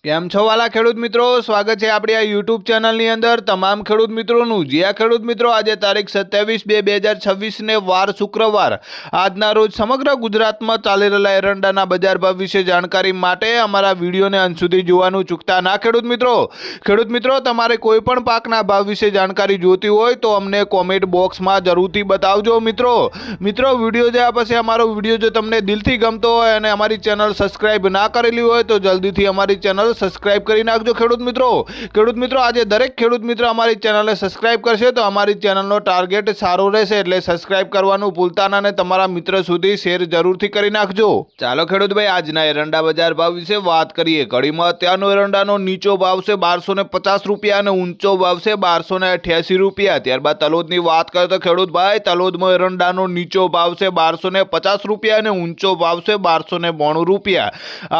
કેમ છો વાલા ખેડૂત મિત્રો, સ્વાગત છે આપણી આ યુટ્યુબ ચેનલની અંદર તમામ ખેડૂત મિત્રોનું। જ્યાં ખેડૂત મિત્રો આજે તારીખ 27/2/2026 ને વાર શુક્રવાર આજના રોજ સમગ્ર ગુજરાતમાં ચાલી રહેલા એરંડાના બજાર ભાવ વિશે જાણકારી માટે અમારા વિડીયોને અંત સુધી જોવાનું ચૂકતા ના ખેડૂત મિત્રો તમારે કોઈ પણ પાકના ભાવ વિશે જાણકારી જોતી હોય તો અમને કોમેન્ટ બોક્સમાં જરૂરથી બતાવજો। મિત્રો વિડીયો જોયા પછી અમારો વિડીયો જો તમને દિલથી ગમતો હોય અને અમારી ચેનલ સબસ્ક્રાઇબ ના કરેલી હોય તો જલ્દીથી અમારી ચેનલ સબસ્ક્રાઇબ કરી નાખજો। ખેડૂત મિત્રો આજે દરેક ખેડૂત મિત્ર અમારી ચેનલને સબસ્ક્રાઇબ કરશે તો અમારી ચેનલનો ટાર્ગેટ સારો રહેશે, એટલે સબસ્ક્રાઇબ કરવાનું ભૂલતા ના અને તમારા મિત્ર સુધી શેર જરૂરથી કરી નાખજો। ચાલો ખેડૂત ભાઈ આજના એરંડા બજાર ભાવ વિશે વાત કરીએ। કડીમાં અત્યારનો એરંડાનો નીચો ભાવ છે 1250 રૂપિયા અને ઊંચો ભાવ છે 1288 રૂપિયા। ત્યારબાદ તલોદની વાત કરીએ તો ખેડૂત ભાઈ તલોદમાં એરંડાનો નીચો ભાવ છે 1250 રૂપિયા અને ઊંચો ભાવ છે 1292 રૂપિયા।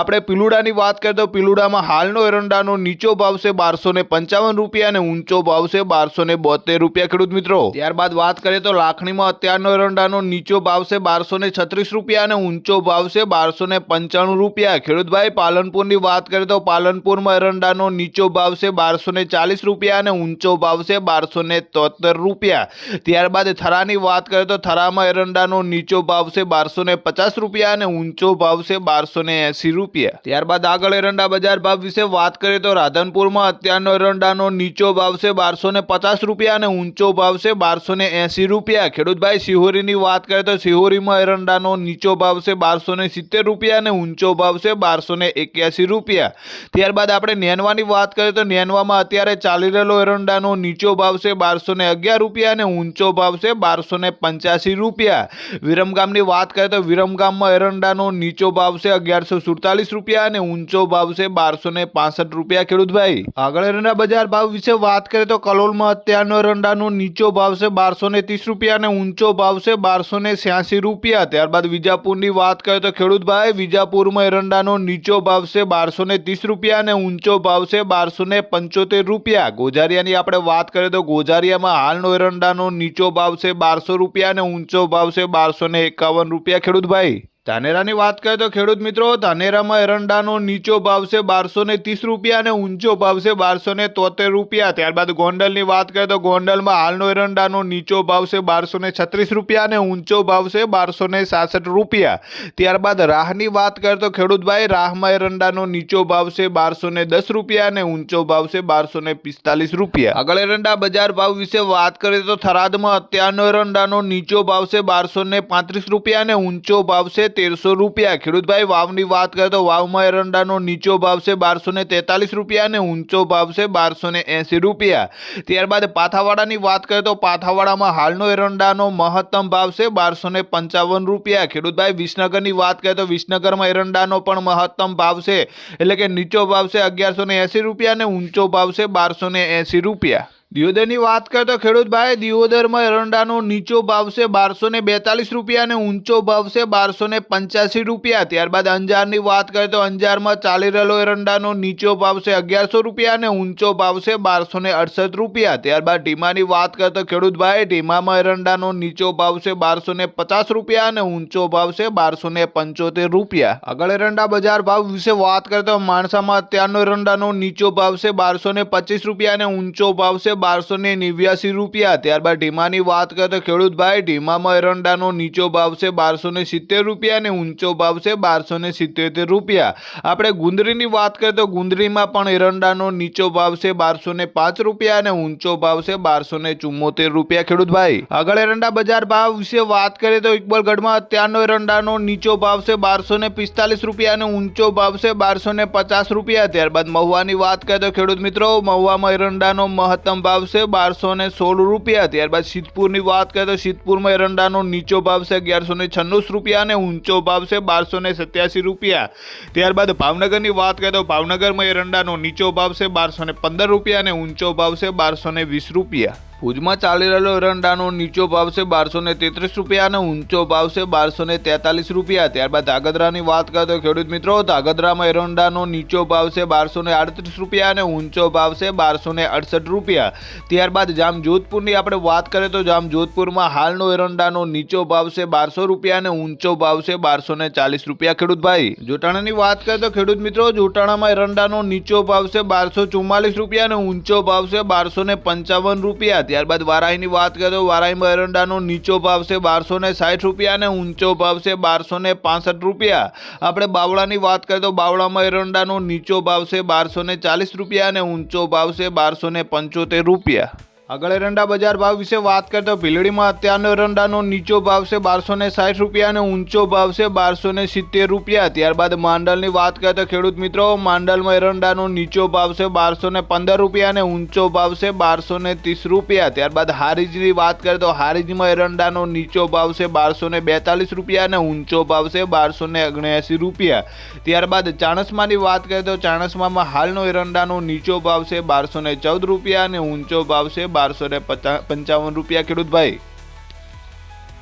આપણે પીલુડાની વાત કરીએ તો પીલુડામાં હાલનો એરંડાનો નીચો ભાવ છે 1255 રૂપિયા અને ઊંચો ભાવ છે 1272 રૂપિયા ખેડૂત મિત્રો। ત્યારબાદ વાત કરીએ તો લાખણીમાં અત્યારનો એરંડાનો નીચો ભાવ છે 1236 રૂપિયા અને ઊંચો ભાવ છે 1295 રૂપિયા। ખેડૂત ભાઈ પાલનપુરની વાત કરીએ તો પાલનપુરમાં એરંડાનો નીચો ભાવ છે 1240 રૂપિયા અને ઊંચો ભાવ છે 1273 રૂપિયા। ત્યારબાદ થરાની વાત કરીએ તો થરામાં એરંડાનો નીચો ભાવ છે 1250 રૂપિયા અને ઊંચો ભાવ છે 1280 રૂપિયા। ત્યારબાદ આગળ એરંડા બજાર ભાવ વિશે વાત કરીએ તો રાધનપુરમાં અત્યારનો એરંડાનો નીચો ભાવ છે 1250 રૂપિયા અને ઊંચો ભાવ છે 1280 રૂપિયા। ખેડૂત ભાઈ શિહોરીની વાત કરીએ તો શિહોરીમાં એરંડાનો નીચો ભાવ છે 1270 રૂપિયા અને ઊંચો ભાવ છે 1281 રૂપિયા। ત્યારબાદ આપણે નેનવાની વાત કરીએ તો નેનવામાં અત્યારે ચાલી રહેલો એરંડાનો નીચો ભાવ છે 1211 રૂપિયા અને ઊંચો ભાવ છે 1285 રૂપિયા। વિરમગામની વાત કરીએ તો વિરમગામમાં એરંડાનો નીચો ભાવ છે 1147 રૂપિયા અને ઊંચો ભાવ છે 1265 રૂપિયા। ખેડૂત ભાઈ આગળ એરંડા બજાર ભાવ વિશે વાત કરીએ તો કલોલમાં અત્યારનો એરંડાનો નીચો ભાવ છે 1230 રૂપિયા અને ઊંચો ભાવ છે 1286 રૂપિયા। ત્યારબાદ વિજાપુરની વાત કરીએ તો ખેડૂત ભાઈ વિજાપુરમાં એરંડાનો નીચો ભાવ છે 1230 રૂપિયા અને ઊંચો ભાવ છે 1275 રૂપિયા। ગોઝારિયાની આપણે વાત કરીએ તો ગોઝારિયામાં હાલનો એરંડાનો નીચો ભાવ છે 1200 રૂપિયા અને ઊંચો ભાવ છે 1251 રૂપિયા। ખેડૂત ભાઈ ધાનેરાની વાત કરીએ તો ખેડૂત મિત્રો ધાનેરામાં એરંડાનો નીચો ભાવ છે 1230 રૂપિયા અને ઊંચો ભાવ છે 1273 રૂપિયા। ત્યારબાદ ગોંડલની વાત કરીએ તો ગોંડલમાં હાલનો એરંડાનો નીચો ભાવ છે 1236 રૂપિયા અને ઊંચો ભાવ છે 1266 રૂપિયા। ત્યારબાદ રાહની વાત કરીએ તો ખેડૂત ભાઈ રાહમાં એરંડાનો નીચો ભાવ છે 1210 રૂપિયા અને ઊંચો ભાવ છે 1245 રૂપિયા। આગળ એરંડા બજાર ભાવ વિશે વાત કરીએ તો થરાદમાં અત્યારનો એરંડાનો નીચો ભાવ છે 1235 રૂપિયા અને ઊંચો ભાવ છે 1300 રૂપિયા। ખેડૂત ભાઈ વાવની વાત કરીએ તો વાવમાં એરંડાનો નીચો ભાવ છે 1243 રૂપિયા અને ઊંચો ભાવ છે 1280 રૂપિયા। ત્યારબાદ પાથાવાડાની વાત કરીએ તો પાથાવાડામાં હાલનો એરંડાનો મહત્તમ ભાવ છે 1255 રૂપિયા। ખેડૂત ભાઈ વિસનગરની વાત કરીએ તો વિસનગરમાં એરંડાનો પણ મહત્તમ ભાવ છે એટલે કે નીચો ભાવ છે 1180 રૂપિયા અને ઊંચો ભાવ છે 1280 રૂપિયા। દિયોદરની વાત કરીએ તો ખેડૂત ભાઈ દિયોદરમાં એરંડાનો નીચો ભાવ છે 1242 રૂપિયા અને ઊંચો ભાવ છે 1285 રૂપિયા। ત્યારબાદ અંજારની વાત કરીએ તો અંજારમાં ચાલી રહેલો એરંડાનો નીચો ભાવ છે 1100 રૂપિયા અને ઊંચો ભાવ છે 1268 રૂપિયા। ત્યારબાદ ઢીમાની વાત કરીએ તો ખેડૂત ભાઈ ઢીમામાં એરંડાનો નીચો ભાવ છે 1250 રૂપિયા અને ઊંચો ભાવ છે 1275 રૂપિયા। આગળ એરંડા બજાર ભાવ વિશે વાત કરીએ તો માણસામાં અત્યારનો એરંડાનો નીચો ભાવ છે 1225 રૂપિયા અને ઊંચો ભાવ છે 1289 રૂપિયા। ત્યારબાદ ઢીમાની વાત કરીએ તો ખેડૂત ભાઈ ઢીમામાં એરંડાનો નીચો ભાવ છે 1270 રૂપિયા અને ઊંચો ભાવ છે 1277 રૂપિયા। આપણે ગુંદરીની વાત કરીએ તો ગુંદરીમાં પણ એરંડાનો નીચો ભાવ છે 1205 રૂપિયા અને ઊંચો ભાવ છે 1274 રૂપિયા। ખેડૂત ભાઈ આગળ એરંડા બજાર ભાવ વિશે વાત કરીએ તો ઇકબાલગઢમાં અત્યારનો એરંડાનો નીચો ભાવ છે 1245 રૂપિયા અને ઊંચો ભાવ છે 1250 રૂપિયા। ત્યારબાદ મહુવાની વાત કરીએ તો ખેડૂત મિત્રો મહુવામાં એરંડાનો મહત્તમ ભાવ છે 1216 રૂપિયા। ત્યારબાદ સિદ્ધપુરની વાત કરીએ તો સિદ્ધપુરમાં એરંડાનો નીચો ભાવ છે 1196 રૂપિયા અને ઊંચો ભાવ છે 1287 રૂપિયા। ત્યારબાદ ભાવનગરની વાત કરીએ તો ભાવનગરમાં એરંડાનો નીચો ભાવ છે 1215 રૂપિયા અને ઊંચો ભાવ છે 1220 રૂપિયા। ભુજમાં ચાલી રહેલો એરંડાનો નીચો ભાવ છે 1233 રૂપિયા અને ઊંચો ભાવ છે 1243 રૂપિયા। ત્યારબાદ ધાંગધ્રાની વાત કરીએ તો ખેડૂત મિત્રો ધાંગધ્રામાં એરંડાનો નીચો ભાવ છે 1238 રૂપિયા અને ઊંચો ભાવ છે 1268 રૂપિયા। ત્યારબાદ જામજોધપુરની આપણે વાત કરીએ તો જામજોધપુરમાં હાલનો એરંડાનો નીચો ભાવ છે 1200 રૂપિયા અને ઊંચો ભાવ છે 1240 રૂપિયા। ખેડૂત ભાઈ જોટાણાની વાત કરીએ તો ખેડૂત મિત્રો જોટાણામાં એરંડાનો નીચો ભાવ છે 1244 રૂપિયા અને ઊંચો ભાવ છે 1255 રૂપિયા। ત્યારબાદ વારાહીની વાત કરીએ તો વારાહીમાં એરંડાનો નીચો ભાવ છે 1260 રૂપિયા અને ઊંચો ભાવ છે 1265 રૂપિયા। આપણે બાવળાની વાત કરીએ તો બાવળામાં એરંડાનો નીચો ભાવ છે 1240 રૂપિયા અને ઊંચો ભાવ છે 1275 રૂપિયા। આગળ એરંડા બજાર ભાવ વિશે વાત કરીએ તો ભીલડીમાં અત્યારનો એરંડાનો નીચો ભાવ છે 1260 રૂપિયા અને ઊંચો ભાવ છે 1270 રૂપિયા। ત્યારબાદ માંડલની વાત કરીએ તો ખેડૂત મિત્રો માંડલમાં એરંડાનો નીચો ભાવ છે 1215 રૂપિયા અને ઊંચો ભાવ છે 1230 રૂપિયા। ત્યારબાદ હારીજની વાત કરીએ તો હારીજમાં એરંડાનો નીચો ભાવ છે 1242 રૂપિયા અને ઊંચો ભાવ છે 1279 રૂપિયા। ત્યારબાદ ચાણસ્માની વાત કરીએ તો ચાણસ્મામાં હાલનો એરંડાનો નીચો ભાવ છે 1214 રૂપિયા અને ઊંચો ભાવ છે 1255 રૂપિયા। ખેડૂત ભાઈ